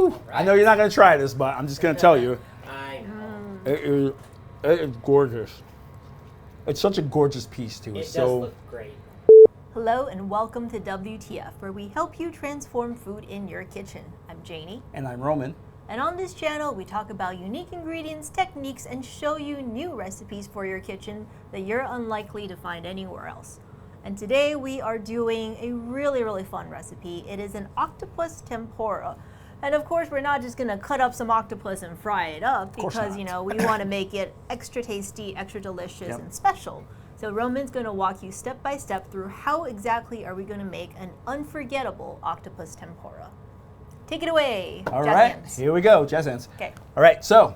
Woo! Right. I know you're not going to try this, but I'm just going to tell you. I know. It is gorgeous. It's such a gorgeous piece, too. It does look great. Hello and welcome to WTF, where we help you transform food in your kitchen. I'm Janie. And I'm Roman. And on this channel, we talk about unique ingredients, techniques, and show you new recipes for your kitchen that you're unlikely to find anywhere else. And today we are doing a really fun recipe. It is an octopus tempura. And of course, we're not just gonna cut up some octopus and fry it up because, you know, we wanna make it extra tasty, extra delicious, and special. So Roman's gonna walk you step by step through how exactly are we gonna make an unforgettable octopus tempura. Take it away, All right, here we go, jazz hands. Okay. All right, so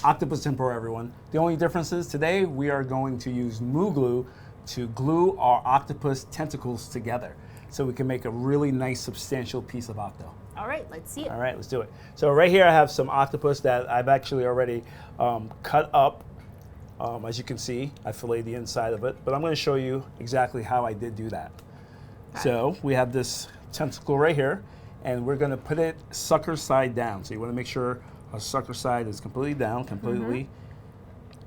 octopus tempura, everyone. The only difference is today we are going to use Moo Glue to glue our octopus tentacles together so we can make a really nice, substantial piece of octo. All right, let's see it. All right, let's do it. So right here I have some octopus that I've actually already cut up. As you can see, I filleted the inside of it, but I'm gonna show you exactly how I did do that. Okay. So we have this tentacle right here, and we're gonna put it sucker side down. So you wanna make sure our sucker side is completely down, completely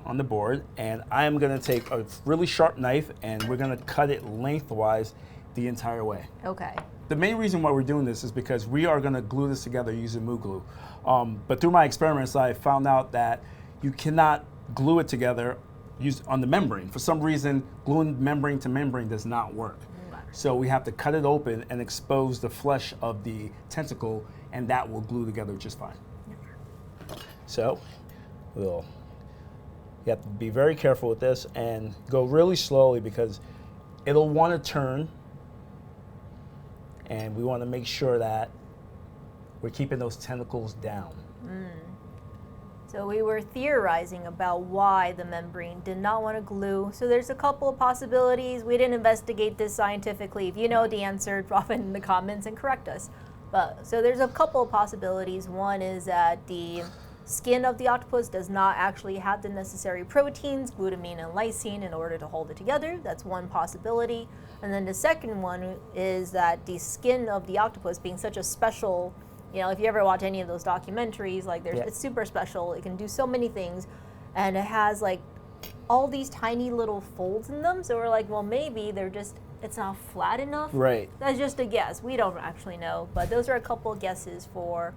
on the board. And I'm gonna take a really sharp knife and we're gonna cut it lengthwise the entire way. Okay. The main reason why we're doing this is because we are gonna glue this together using Moo Glue. But through my experiments, I found out that you cannot glue it together on the membrane. For some reason, gluing membrane to membrane does not work. So we have to cut it open and expose the flesh of the tentacle, and that will glue together just fine. So you have to be very careful with this and go really slowly because it'll want to turn, and we want to make sure that we're keeping those tentacles down. So we were theorizing about why the membrane did not want to glue. So there's a couple of possibilities. We didn't investigate this scientifically. If you know the answer, drop it in the comments and correct us. So there's a couple of possibilities. One is that the skin of the octopus does not actually have the necessary proteins, glutamine and lysine, in order to hold it together. That's one possibility. And then the second one is that the skin of the octopus, being such a special, you know, if you ever watch any of those documentaries, like it's super special. It can do so many things, and it has like all these tiny little folds in them. So we're like, well, maybe it's not flat enough. Right. That's just a guess. We don't actually know, but those are a couple of guesses for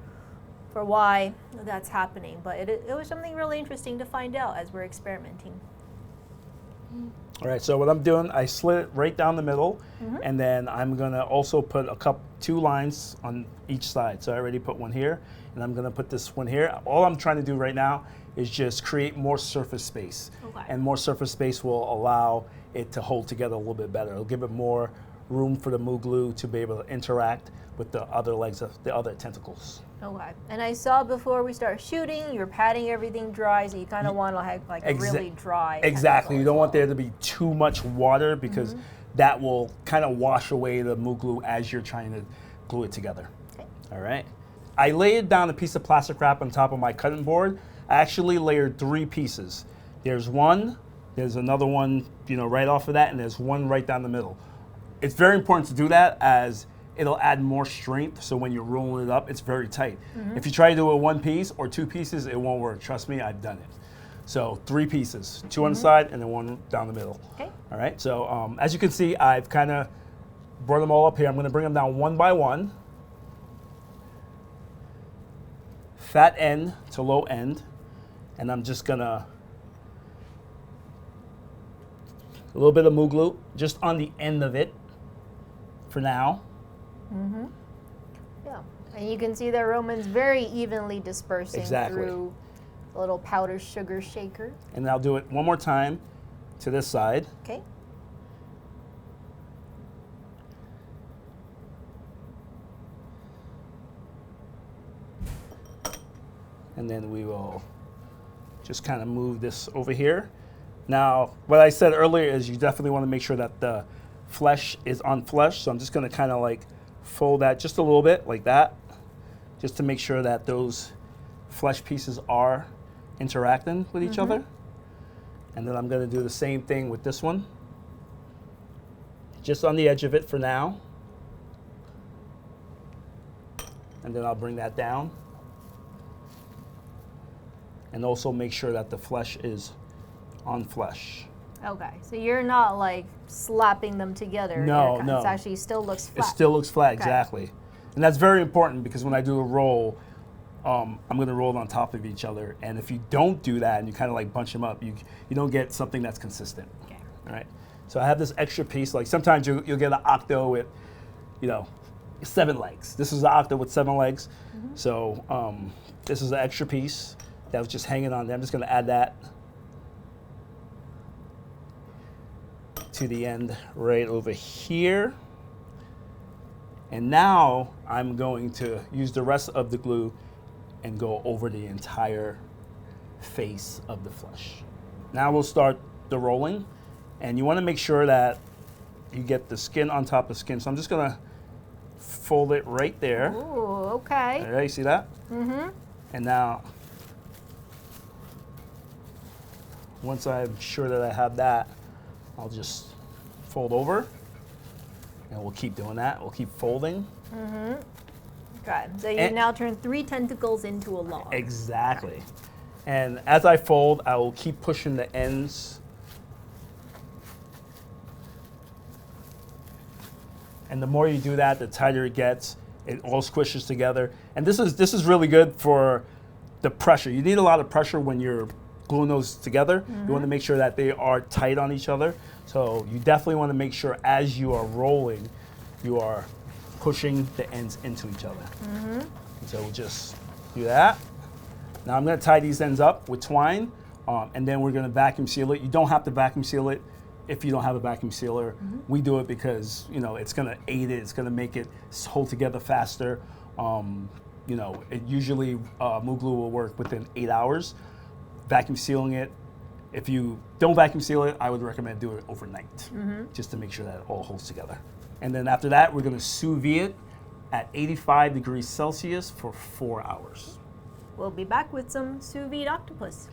why that's happening. But it was something really interesting to find out as we're experimenting. All right, so what I'm doing, I slit it right down the middle, and then I'm gonna also put two lines on each side. So I already put one here, and I'm gonna put this one here. All I'm trying to do right now is just create more surface space. Okay. And more surface space will allow it to hold together a little bit better. It'll give it more room for the Moo Glue to be able to interact with the other legs of the other tentacles. Okay. And I saw before we start shooting, you're patting everything dry, so you kind of want to have like a really dry. Exactly. You don't want there to be too much water because that will kind of wash away the Moo Glue as you're trying to glue it together. Okay. All right. I laid down a piece of plastic wrap on top of my cutting board. I actually layered 3 pieces. There's one, there's another one, you know, right off of that, and there's one right down the middle. It's very important to do that as it'll add more strength, so when you're rolling it up, it's very tight. If you try to do it 1 piece or 2 pieces, it won't work. Trust me, I've done it. So 3 pieces, 2 on the side and then 1 down the middle. Okay. All right, so as you can see, I've kind of brought them all up here. I'm gonna bring them down one by one. Fat end to low end, and I'm just gonna, a little bit of Moo Glue just on the end of it for now. Yeah, and you can see that Roman's very evenly dispersing through a little powdered sugar shaker. And I'll do it one more time to this side. Okay. And then we will just kind of move this over here. Now, what I said earlier is you definitely want to make sure that the flesh is on flesh. So I'm just going to kind of like fold that just a little bit like that, just to make sure that those flesh pieces are interacting with each other. And then I'm going to do the same thing with this one, just on the edge of it for now. And then I'll bring that down. and also make sure that the flesh is on flesh. Okay, so you're not like slapping them together. No, It no. actually still looks flat. It still looks flat, Okay. exactly. And that's very important because when I do a roll, I'm going to roll it on top of each other. And if you don't do that and you kind of like bunch them up, you don't get something that's consistent. Okay. All right. So I have this extra piece. Like sometimes you'll get an octo with, 7 legs. This is an octo with 7 legs. So this is an extra piece that was just hanging on there. I'm just going to add that to the end right over here. And now I'm going to use the rest of the glue and go over the entire face of the flesh. Now we'll start the rolling, and you want to make sure that you get the skin on top of skin. So I'm just gonna fold it right there. Ooh, okay. All right, you see that? Mm-hmm. And now, once I'm sure that I have that, I'll just fold over, and we'll keep doing that. We'll keep folding. Okay, so you And- now turn 3 tentacles into a log. Exactly. And as I fold, I will keep pushing the ends. And the more you do that, the tighter it gets. It all squishes together. And this is really good for the pressure. You need a lot of pressure when you're gluing those together. You want to make sure that they are tight on each other. So you definitely want to make sure as you are rolling, you are pushing the ends into each other. And so we'll just do that. Now I'm going to tie these ends up with twine, and then we're going to vacuum seal it. You don't have to vacuum seal it if you don't have a vacuum sealer. We do it because it's going to aid it. It's going to make it hold together faster. It usually Moo Glue will work within 8 hours. Vacuum sealing it, if you don't vacuum seal it, I would recommend doing it overnight, just to make sure that it all holds together. And then after that, we're going to sous vide it at 85 degrees Celsius for 4 hours. We'll be back with some sous vide octopus.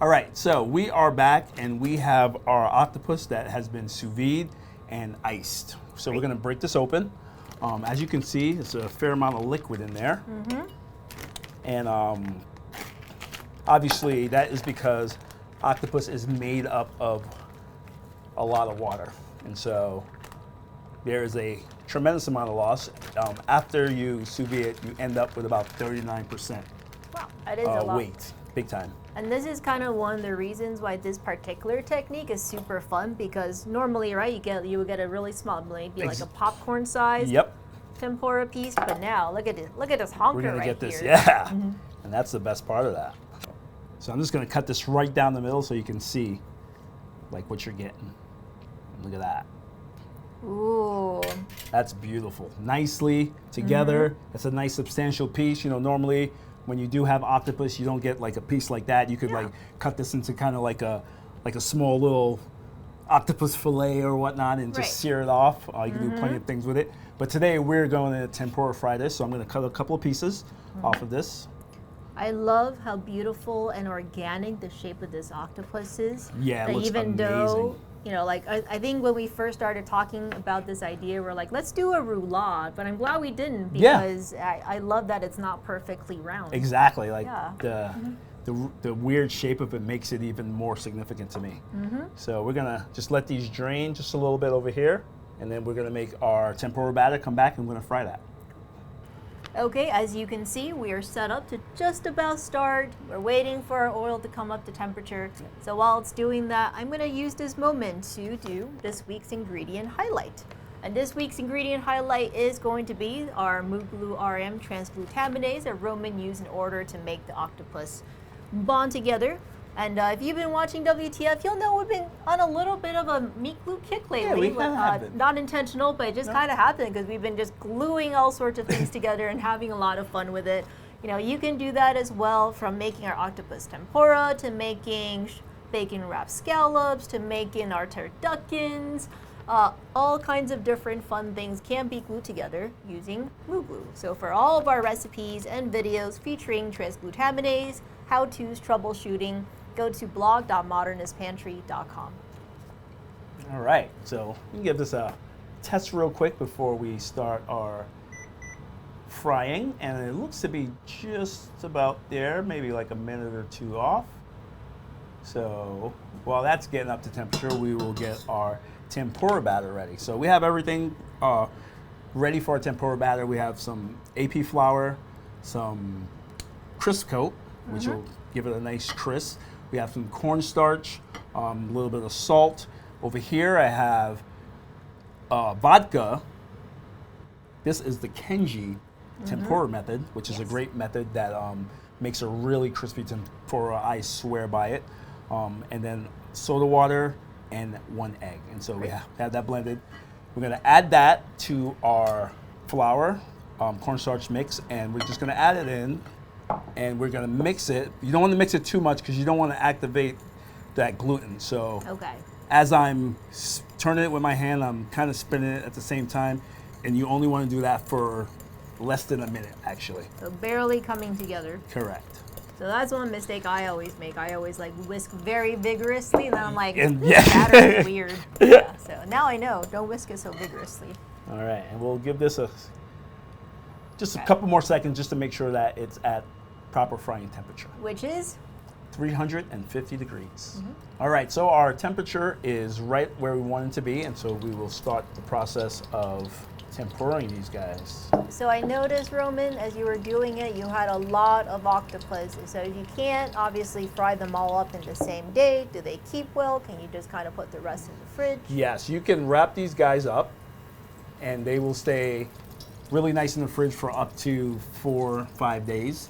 All right, so we are back, and we have our octopus that has been sous vide and iced. So we're going to break this open. As you can see, there's a fair amount of liquid in there. And obviously, that is because octopus is made up of a lot of water. And so there is a tremendous amount of loss. After you sous vide it, you end up with about 39% Wow, that is a lot. weight, big time. And this is kind of one of the reasons why this particular technique is super fun, because normally, right, you would get a really small, maybe like a popcorn size Yep, tempura piece, but now look at this honker we're gonna right get this, here. yeah. And that's the best part of that. So I'm just gonna cut this right down the middle so you can see like what you're getting. Look at that. Ooh. That's beautiful. Nicely together. It's a nice substantial piece. Normally when you do have octopus, you don't get like a piece like that. You could like cut this into kind of like a small little octopus fillet or whatnot and just sear it off. You can do plenty of things with it. But today we're going to tempura fry this, so I'm going to cut a couple of pieces off of this. I love how beautiful and organic the shape of this octopus is. Yeah, it That looks even though, amazing. I think when we first started talking about this idea, we're like, let's do a roulade, but I'm glad we didn't, Yeah. because I love that it's not perfectly round. Exactly. Like Yeah. the weird shape of it makes it even more significant to me. So we're going to just let these drain just a little bit over here, and then we're going to make our tempura batter, come back, and we're going to fry that. Okay, as you can see, we are set up to just about start. We're waiting for our oil to come up to temperature. So while it's doing that, I'm going to use this moment to do this week's ingredient highlight. And this week's ingredient highlight is going to be our Moo Gloo RM Transglutaminase, a Roman used in order to make the octopus bond together. And if you've been watching WTF, you'll know we've been on a little bit of a meat glue kick lately. we kinda have been. Not intentional, but it just kind of happened because we've been just gluing all sorts of things together and having a lot of fun with it. You can do that as well, from making our octopus tempura to making bacon wrapped scallops to making our turduckens. All kinds of different fun things can be glued together using Moo Glue. So for all of our recipes and videos featuring transglutaminase, how-tos, troubleshooting, go to blog.modernistpantry.com. All right, so you can give this a test real quick before we start our frying, and it looks to be just about there, maybe like a minute or two off. So while that's getting up to temperature, we will get our tempura batter ready. So we have everything ready for our tempura batter. We have some AP flour, some crisp coat, which will give it a nice crisp. We have some cornstarch, a little bit of salt. Over here I have vodka. This is the Kenji tempura method, which is a great method that makes a really crispy tempura. I swear by it. And then soda water and 1 egg. And so we have that blended. We're gonna add that to our flour, cornstarch mix, and we're just gonna add it in, and we're gonna mix it. You don't wanna mix it too much because you don't wanna activate that gluten. So as I'm turning it with my hand, I'm kind of spinning it at the same time, and you only wanna do that for less than a minute, actually. So barely coming together. Correct. So that's one mistake I always make. I always like whisk very vigorously, and then I'm like, And this batter is weird. Yeah. So now I know, don't whisk it so vigorously. All right, and we'll give this just a couple more seconds just to make sure that it's at proper frying temperature. Which is? 350 degrees. All right, so our temperature is right where we want it to be, and so we will start the process of tempuraing these guys. So I noticed, Roman, as you were doing it, you had a lot of octopus. So you can't obviously fry them all up in the same day. Do they keep well? Can you just kind of put the rest in the fridge? Yes, you can wrap these guys up, and they will stay really nice in the fridge for up to 4 or 5 days.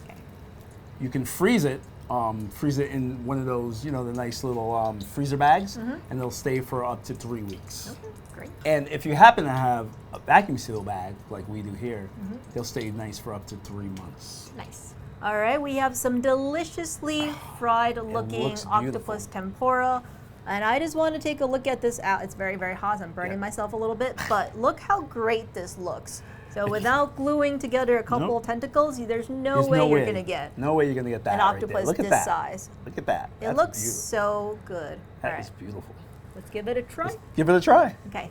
You can freeze it in one of those, the nice little freezer bags, and they'll stay for up to 3 weeks. Okay, great. And if you happen to have a vacuum seal bag, like we do here, they'll stay nice for up to 3 months. Nice. All right, we have some deliciously fried looking octopus tempura. And I just want to take a look at this out. It's very, very hot. I'm burning myself a little bit, but look how great this looks. So without gluing together a couple of tentacles, there's no way you're going to get no way you're going to get that an octopus right there. Look at this that. size. Look at that. It looks so good. That is beautiful. Let's give it a try. Let's give it a try. Okay.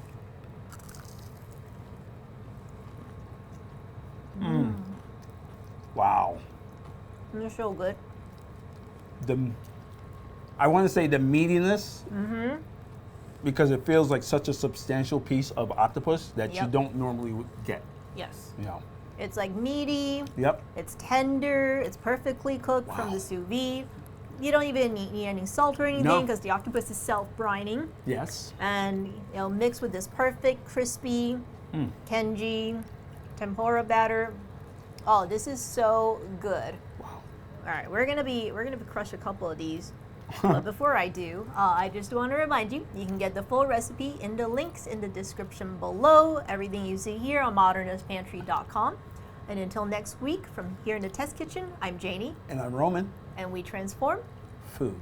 Wow. They're so good. I want to say the meatiness, because it feels like such a substantial piece of octopus that you don't normally get. Yes. It's like meaty. Yep. It's tender. It's perfectly cooked from the sous vide. You don't even need any salt or anything because the octopus is self-brining. Yes. And mixed with this perfect crispy Kenji tempura batter. Oh, this is so good. Wow. All right, we're gonna crush a couple of these. But before I do, I just want to remind you, you can get the full recipe in the links in the description below. Everything you see here on modernistpantry.com. And until next week, from here in the test kitchen, I'm Janie. And I'm Roman. And we transform food.